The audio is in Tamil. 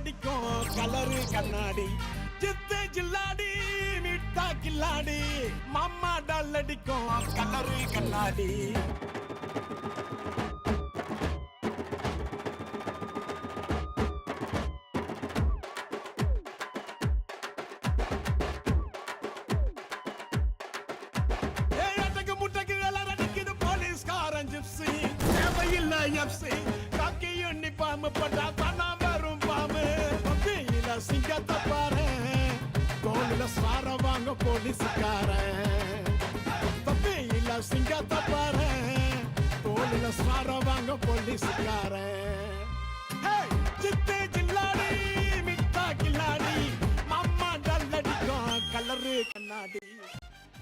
அடிக்கும் கலரு கண்ணாடி சித்து ஜில்லாடி மிட்டா கில்லாடி மாமா டால் அடிக்கும் கலரு கண்ணாடி தேவையில்லை எப்சி காக்கி யூனிஃபார்ம் பட்டா தானா வரும் பாம்பு பப்பியில சிங்கத்தை பாரு தோளில சார வாங்க போலீஸ்காரன் பப்பியில சிங்கத்தை பாரு தோளில சார வாங்க போலீஸ்காரன் சித்து